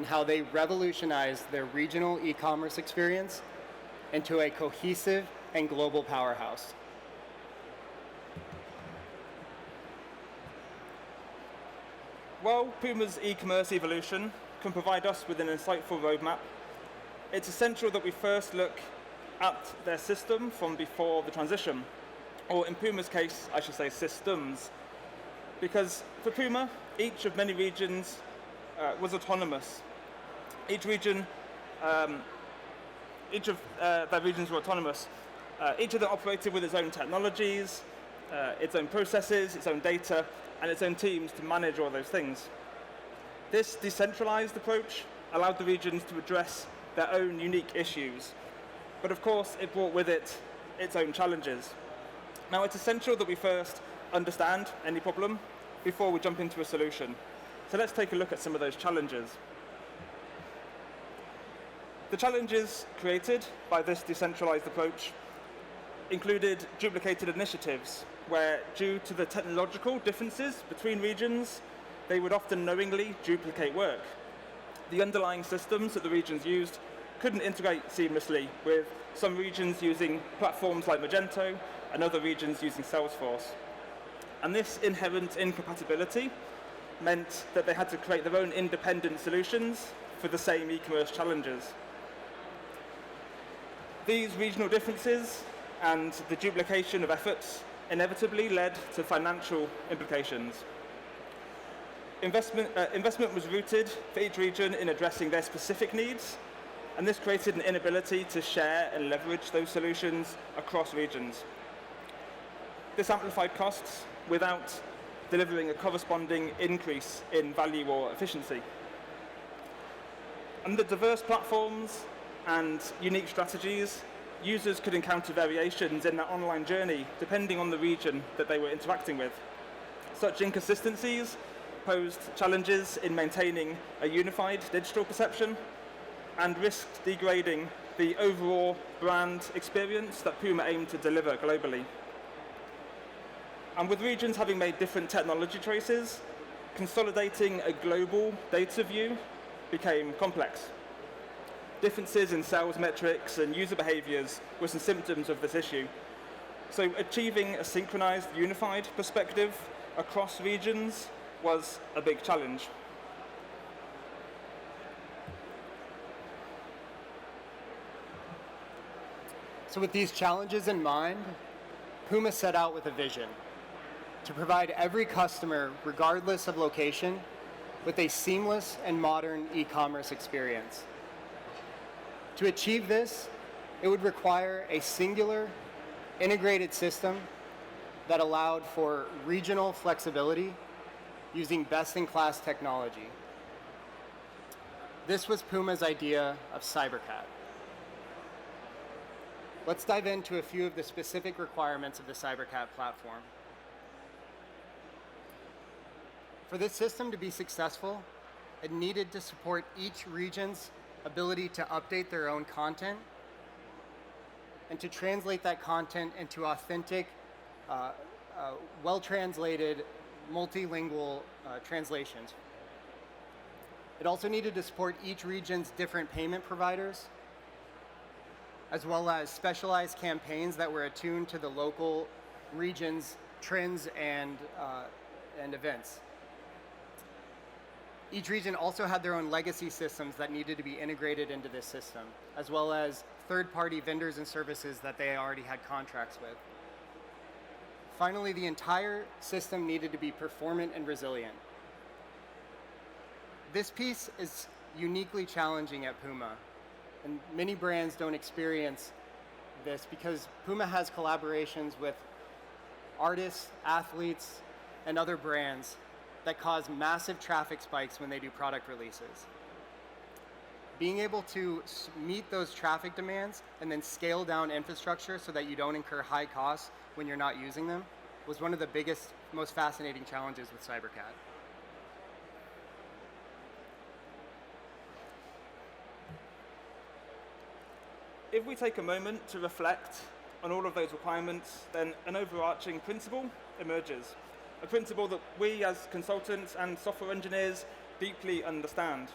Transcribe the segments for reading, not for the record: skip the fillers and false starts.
how they revolutionized their regional e-commerce experience into a cohesive and global powerhouse. While Puma's e-commerce evolution can provide us with an insightful roadmap, it's essential that we first look at their system from before the transition, or in Puma's case, I should say systems, because for Puma, each of many regions was autonomous. Each of their regions were autonomous. Each of them operated with its own technologies, its own processes, its own data, and its own teams to manage all those things. This decentralized approach allowed the regions to address their own unique issues, but of course it brought with it its own challenges. Now it's essential that we first understand any problem before we jump into a solution. So let's take a look at some of those challenges. The challenges created by this decentralized approach included duplicated initiatives, where due to the technological differences between regions, they would often knowingly duplicate work. The underlying systems that the regions used couldn't integrate seamlessly, with some regions using platforms like Magento and other regions using Salesforce. And this inherent incompatibility meant that they had to create their own independent solutions for the same e-commerce challenges. These regional differences and the duplication of efforts inevitably led to financial implications. Investment was rooted for each region in addressing their specific needs, and this created an inability to share and leverage those solutions across regions. This amplified costs without delivering a corresponding increase in value or efficiency. Under diverse platforms and unique strategies, users could encounter variations in their online journey depending on the region that they were interacting with. Such inconsistencies posed challenges in maintaining a unified digital perception and risked degrading the overall brand experience that Puma aimed to deliver globally. And with regions having made different technology choices, consolidating a global data view became complex. Differences in sales metrics and user behaviors were some symptoms of this issue. So achieving a synchronized, unified perspective across regions was a big challenge. So with these challenges in mind, Puma set out with a vision to provide every customer, regardless of location, with a seamless and modern e-commerce experience. To achieve this, it would require a singular, integrated system that allowed for regional flexibility using best-in-class technology. This was Puma's idea of CyberCat. Let's dive into a few of the specific requirements of the CyberCat platform. For this system to be successful, it needed to support each region's ability to update their own content and to translate that content into authentic, well-translated, multilingual translations. It also needed to support each region's different payment providers, as well as specialized campaigns that were attuned to the local region's trends and events. Each region also had their own legacy systems that needed to be integrated into this system, as well as third-party vendors and services that they already had contracts with. Finally, the entire system needed to be performant and resilient. This piece is uniquely challenging at Puma, and many brands don't experience this because Puma has collaborations with artists, athletes, and other brands that cause massive traffic spikes when they do product releases. Being able to meet those traffic demands and then scale down infrastructure so that you don't incur high costs when you're not using them was one of the biggest, most fascinating challenges with CyberCat. If we take a moment to reflect on all of those requirements, then an overarching principle emerges. A principle that we as consultants and software engineers deeply understand.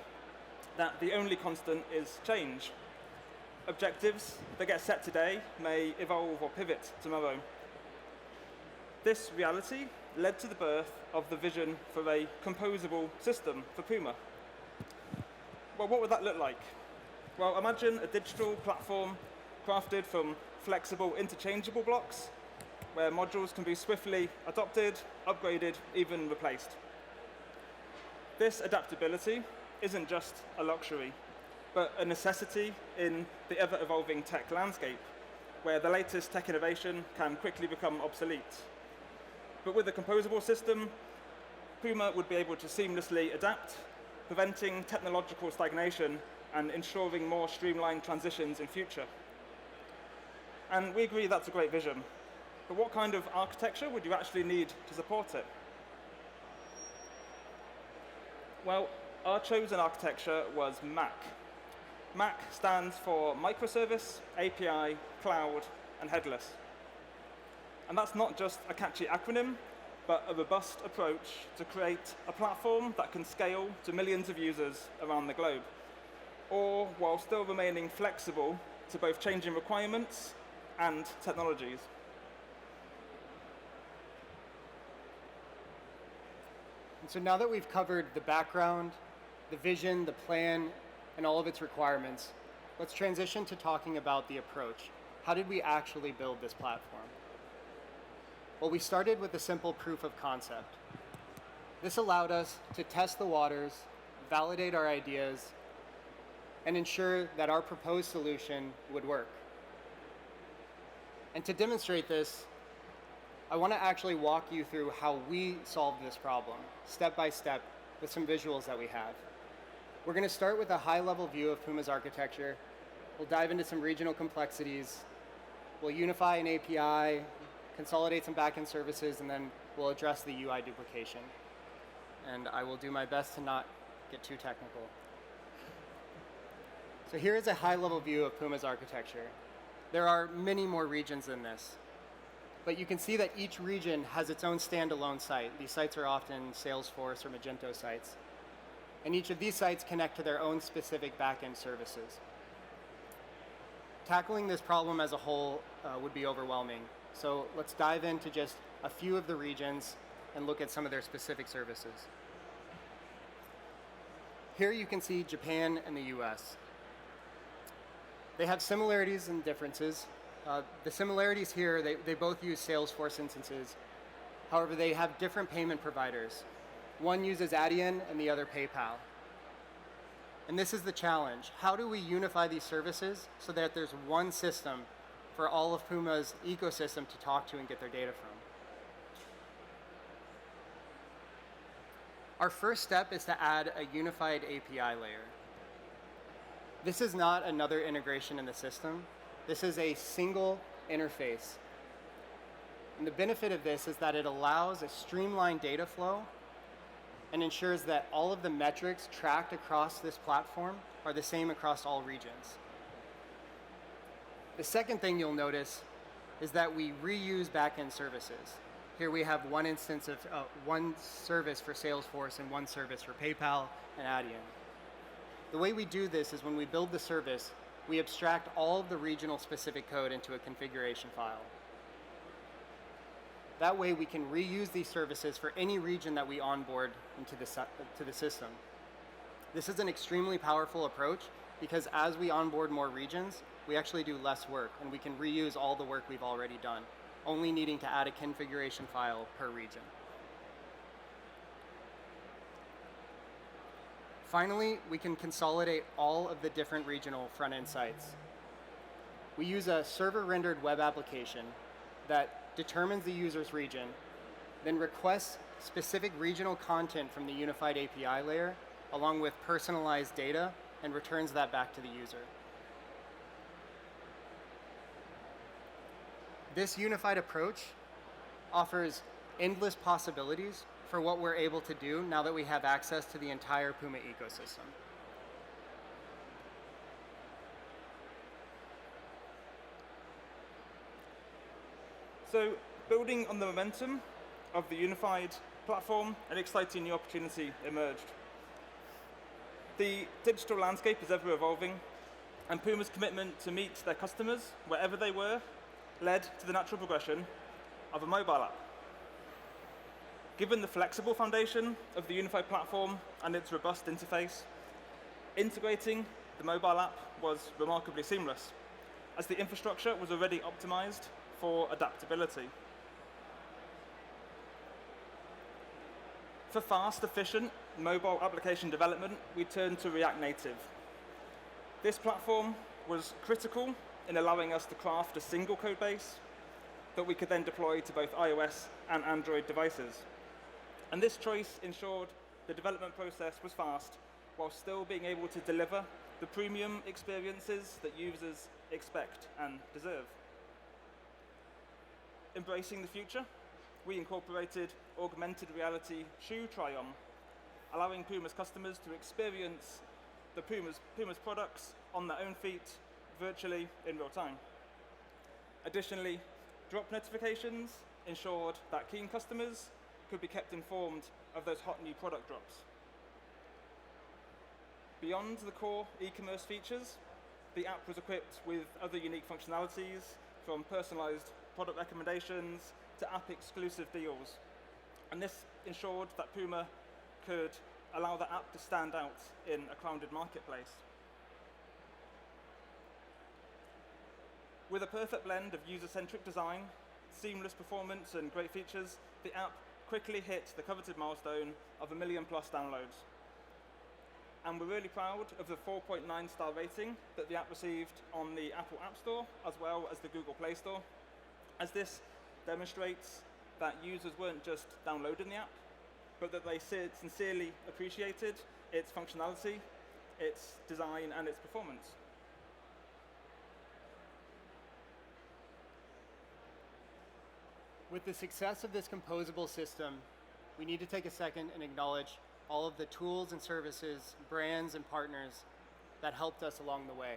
that the only constant is change. Objectives that get set today may evolve or pivot tomorrow. This reality led to the birth of the vision for a composable system for Puma. Well, what would that look like? Well, imagine a digital platform crafted from flexible, interchangeable blocks where modules can be swiftly adopted, upgraded, even replaced. This adaptability isn't just a luxury, but a necessity in the ever-evolving tech landscape, where the latest tech innovation can quickly become obsolete. But with a composable system, Puma would be able to seamlessly adapt, preventing technological stagnation and ensuring more streamlined transitions in future. And we agree that's a great vision. But what kind of architecture would you actually need to support it? Well, our chosen architecture was MAC. MAC stands for Microservice, API, Cloud, and Headless. And that's not just a catchy acronym, but a robust approach to create a platform that can scale to millions of users around the globe, or while still remaining flexible to both changing requirements and technologies. And so now that we've covered the background, the vision, the plan, and all of its requirements, let's transition to talking about the approach. How did we actually build this platform? Well, we started with a simple proof of concept. This allowed us to test the waters, validate our ideas, and ensure that our proposed solution would work. And to demonstrate this, I want to actually walk you through how we solved this problem, step by step, with some visuals that we have. We're going to start with a high-level view of Puma's architecture. We'll dive into some regional complexities. We'll unify an API, consolidate some backend services, and then we'll address the UI duplication. And I will do my best to not get too technical. So here is a high-level view of Puma's architecture. There are many more regions than this, but you can see that each region has its own standalone site. These sites are often Salesforce or Magento sites. And each of these sites connect to their own specific backend services. Tackling this problem as a whole would be overwhelming. So let's dive into just a few of the regions and look at some of their specific services. Here you can see Japan and the US. They have similarities and differences. The similarities here, they both use Salesforce instances. However, they have different payment providers. One uses Adyen and the other PayPal. And this is the challenge. How do we unify these services so that there's one system for all of Puma's ecosystem to talk to and get their data from? Our first step is to add a unified API layer. This is not another integration in the system. This is a single interface. And the benefit of this is that it allows a streamlined data flow and ensures that all of the metrics tracked across this platform are the same across all regions. The second thing you'll notice is that we reuse backend services. Here we have one instance of one service for Salesforce and one service for PayPal and Adyen. The way we do this is when we build the service, we abstract all of the regional specific code into a configuration file. That way we can reuse these services for any region that we onboard into the system. This is an extremely powerful approach because as we onboard more regions, we actually do less work and we can reuse all the work we've already done, only needing to add a configuration file per region. Finally, we can consolidate all of the different regional front-end sites. We use a server-rendered web application that determines the user's region, then requests specific regional content from the unified API layer, along with personalized data, and returns that back to the user. This unified approach offers endless possibilities for what we're able to do now that we have access to the entire Puma ecosystem. So, building on the momentum of the unified platform, an exciting new opportunity emerged. The digital landscape is ever evolving, and Puma's commitment to meet their customers wherever they were led to the natural progression of a mobile app. Given the flexible foundation of the unified platform and its robust interface, integrating the mobile app was remarkably seamless, as the infrastructure was already optimized for adaptability. For fast, efficient mobile application development, we turned to React Native. This platform was critical in allowing us to craft a single code base that we could then deploy to both iOS and Android devices. And this choice ensured the development process was fast, while still being able to deliver the premium experiences that users expect and deserve. Embracing the future, we incorporated augmented reality shoe try-on, allowing Puma's customers to experience the Puma's products on their own feet virtually in real time. Additionally, drop notifications ensured that keen customers could be kept informed of those hot new product drops. Beyond the core e-commerce features, the app was equipped with other unique functionalities, from personalized product recommendations to app-exclusive deals. And this ensured that Puma could allow the app to stand out in a crowded marketplace. With a perfect blend of user-centric design, seamless performance, and great features, the app quickly hit the coveted milestone of 1 million+ downloads. And we're really proud of the 4.9 star rating that the app received on the Apple App Store, as well as the Google Play Store, as this demonstrates that users weren't just downloading the app, but that they sincerely appreciated its functionality, its design, and its performance. With the success of this composable system, we need to take a second and acknowledge all of the tools and services, brands and partners that helped us along the way.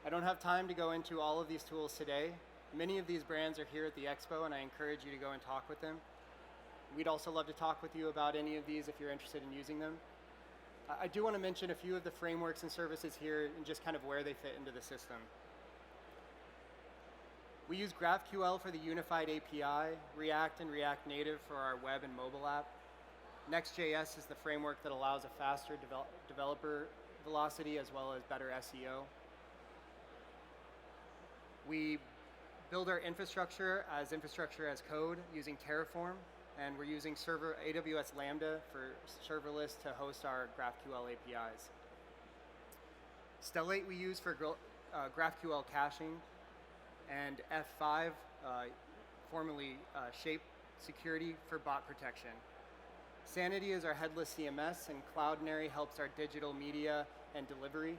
I don't have time to go into all of these tools today. Many of these brands are here at the expo, and I encourage you to go and talk with them. We'd also love to talk with you about any of these if you're interested in using them. I do want to mention a few of the frameworks and services here and just kind of where they fit into the system. We use GraphQL for the unified API, React and React Native for our web and mobile app. Next.js is the framework that allows a faster developer velocity as well as better SEO. We build our infrastructure as code using Terraform, and we're using AWS Lambda for serverless to host our GraphQL APIs. Stellate we use for GraphQL caching, and F5, formerly Shape Security, for bot protection. Sanity is our headless CMS, and Cloudinary helps our digital media and delivery.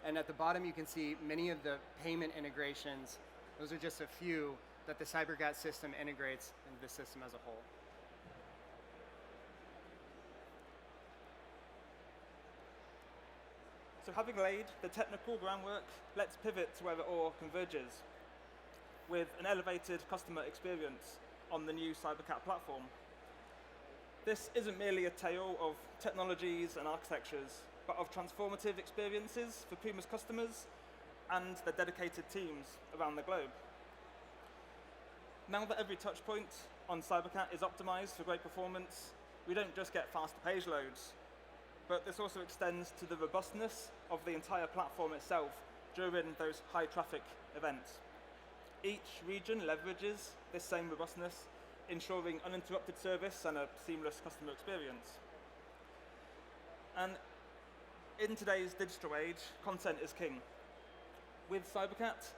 And at the bottom you can see many of the payment integrations. Those are just a few that the CyberCat system integrates into the system as a whole. So having laid the technical groundwork, let's pivot to where it all converges, with an elevated customer experience on the new CyberCat platform. This isn't merely a tale of technologies and architectures, but of transformative experiences for Puma's customers and their dedicated teams around the globe. Now that every touch point on CyberCat is optimized for great performance, we don't just get faster page loads, but this also extends to the robustness of the entire platform itself during those high traffic events. Each region leverages this same robustness, ensuring uninterrupted service and a seamless customer experience. And in today's digital age, content is king. With CyberCat,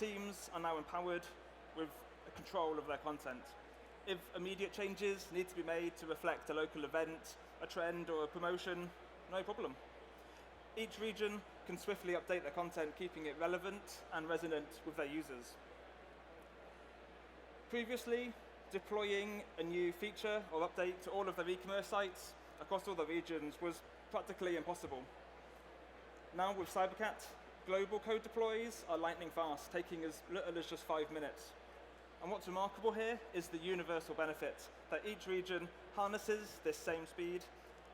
teams are now empowered with control of their content. If immediate changes need to be made to reflect a local event, a trend, or a promotion, no problem. Each region can swiftly update their content, keeping it relevant and resonant with their users. Previously, deploying a new feature or update to all of their e-commerce sites across all the regions was practically impossible. Now with CyberCat, global code deploys are lightning fast, taking as little as just 5 minutes. And what's remarkable here is the universal benefit that each region harnesses this same speed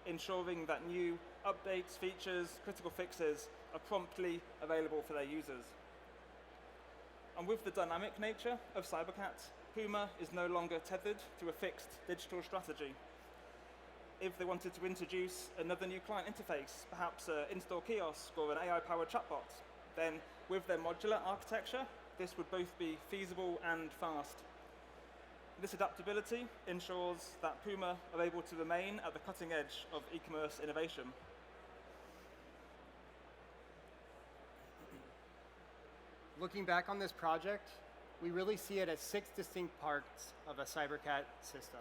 ensuring that new updates, features, critical fixes are promptly available for their users. And with the dynamic nature of CyberCat, Puma is no longer tethered to a fixed digital strategy. If they wanted to introduce another new client interface, perhaps an in-store kiosk or an AI-powered chatbot, then with their modular architecture, this would both be feasible and fast. This adaptability ensures that Puma are able to remain at the cutting edge of e-commerce innovation. Looking back on this project, we really see it as 6 distinct parts of a CyberCat system.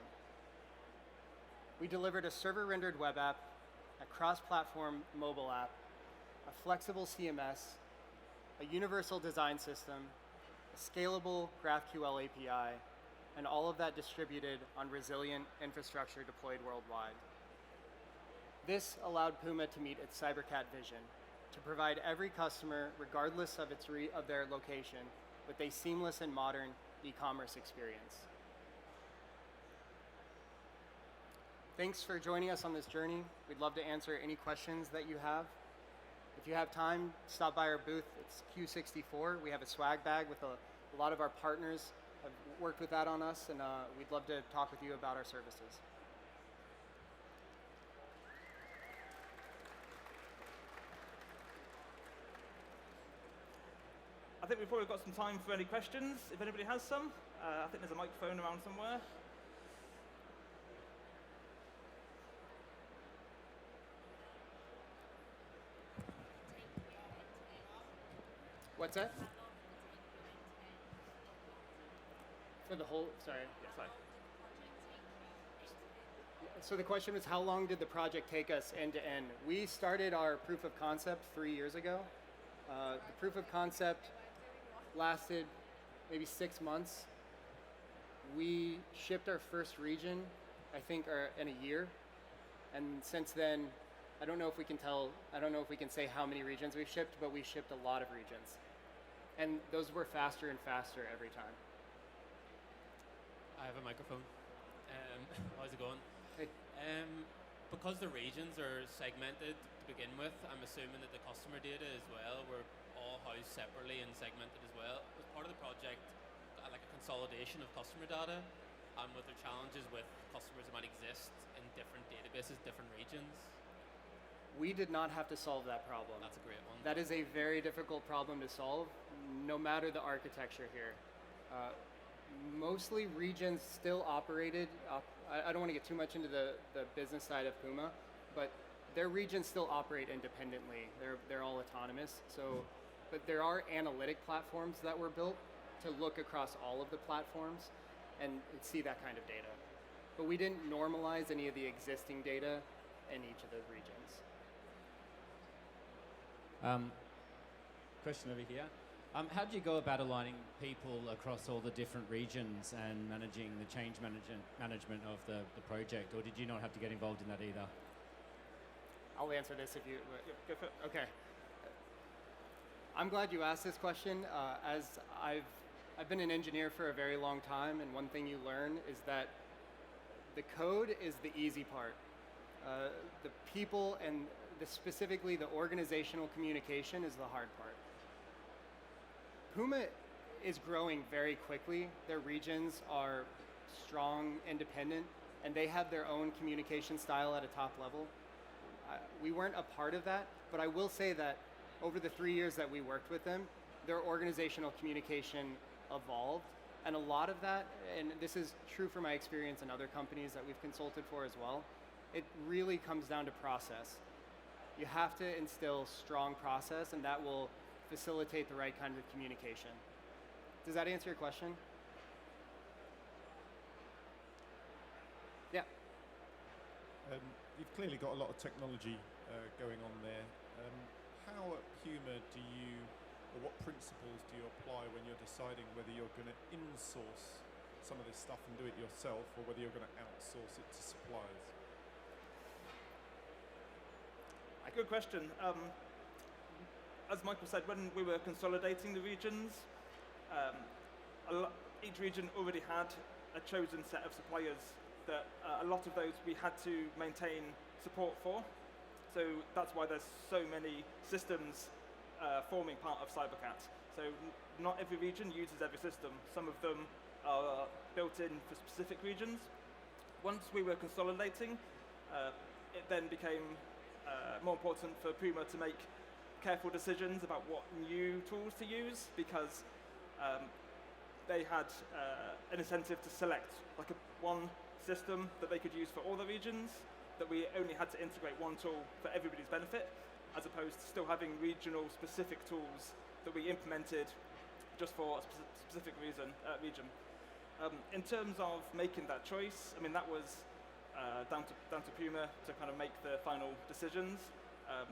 We delivered a server-rendered web app, a cross-platform mobile app, a flexible CMS, a universal design system, a scalable GraphQL API, and all of that distributed on resilient infrastructure deployed worldwide. This allowed Puma to meet its CyberCat vision, to provide every customer, regardless of their location, with a seamless and modern e-commerce experience. Thanks for joining us on this journey. We'd love to answer any questions that you have. If you have time, stop by our booth. It's Q64. We have a swag bag with a lot of our partners have worked with that on us, and we'd love to talk with you about our services. I think we've probably got some time for any questions, if anybody has some. I think there's a microphone around somewhere. What's that? For the whole, sorry. Yeah, sorry. So the question was, how long did the project take us end to end? We started our proof of concept 3 years ago. The proof of concept lasted maybe 6 months. We shipped our first region, I think, in a year. And since then, I don't know if we can say how many regions we've shipped, but we shipped a lot of regions. And those were faster and faster every time. I have a microphone. How's it going? Hey. Because the regions are segmented to begin with, I'm assuming that the customer data as well were all housed separately and segmented as well. Was part of the project like a consolidation of customer data, and with the challenges with customers that might exist in different databases, different regions? We did not have to solve that problem. That's a great one. That is a very difficult problem to solve, no matter the architecture here. Mostly regions still operated, I don't want to get too much into the business side of Puma, but their regions still operate independently. They're all autonomous. So, but there are analytic platforms that were built to look across all of the platforms and see that kind of data. But we didn't normalize any of the existing data in each of those regions. Question over here. How did you go about aligning people across all the different regions and managing the change management of the project, or did you not have to get involved in that either? I'll answer this if you... Go for it. Okay. I'm glad you asked this question. As I've been an engineer for a very long time, and one thing you learn is that the code is the easy part. The people and specifically the organizational communication is the hard part. Puma is growing very quickly. Their regions are strong, independent, and they have their own communication style at a top level. We weren't a part of that, but I will say that over the 3 years that we worked with them, their organizational communication evolved, and a lot of that, and this is true for my experience in other companies that we've consulted for as well, it really comes down to process. You have to instill strong process, and that will facilitate the right kind of communication. Does that answer your question? Yeah. You've clearly got a lot of technology going on there. How at Puma or what principles do you apply when you're deciding whether you're going to in-source some of this stuff and do it yourself, or whether you're going to outsource it to suppliers? Good question. As Michael said, when we were consolidating the regions, each region already had a chosen set of suppliers that a lot of those we had to maintain support for. So that's why there's so many systems forming part of CyberCat. So not every region uses every system. Some of them are built in for specific regions. Once we were consolidating, it then became more important for Puma to make careful decisions about what new tools to use, because they had an incentive to select like one system that they could use for all the regions, that we only had to integrate one tool for everybody's benefit, as opposed to still having regional specific tools that we implemented just for a specific region. In terms of making that choice, I mean, that was down to Puma to kind of make the final decisions.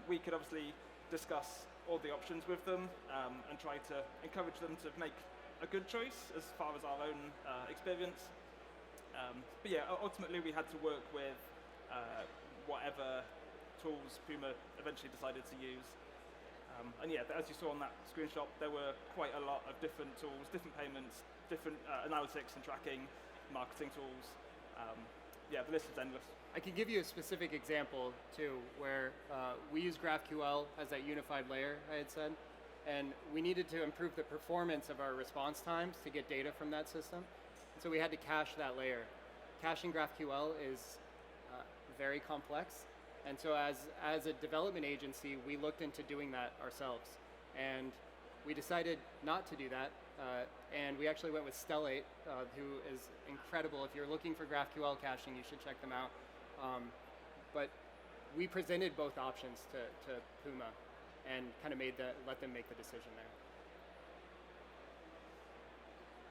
We could obviously discuss all the options with them and try to encourage them to make a good choice as far as our own experience. But yeah, ultimately we had to work with whatever tools Puma eventually decided to use. And yeah, as you saw on that screenshot, there were quite a lot of different tools, different payments, different analytics and tracking, marketing tools. Yeah, the list is endless. I could give you a specific example too, where we use GraphQL as that unified layer I had said, and we needed to improve the performance of our response times to get data from that system. So we had to cache that layer. Caching GraphQL is very complex, and so as a development agency, we looked into doing that ourselves, and we decided not to do that, and we actually went with Stellate, who is incredible. If you're looking for GraphQL caching, you should check them out. But we presented both options to Puma, and kind of let them make the decision there.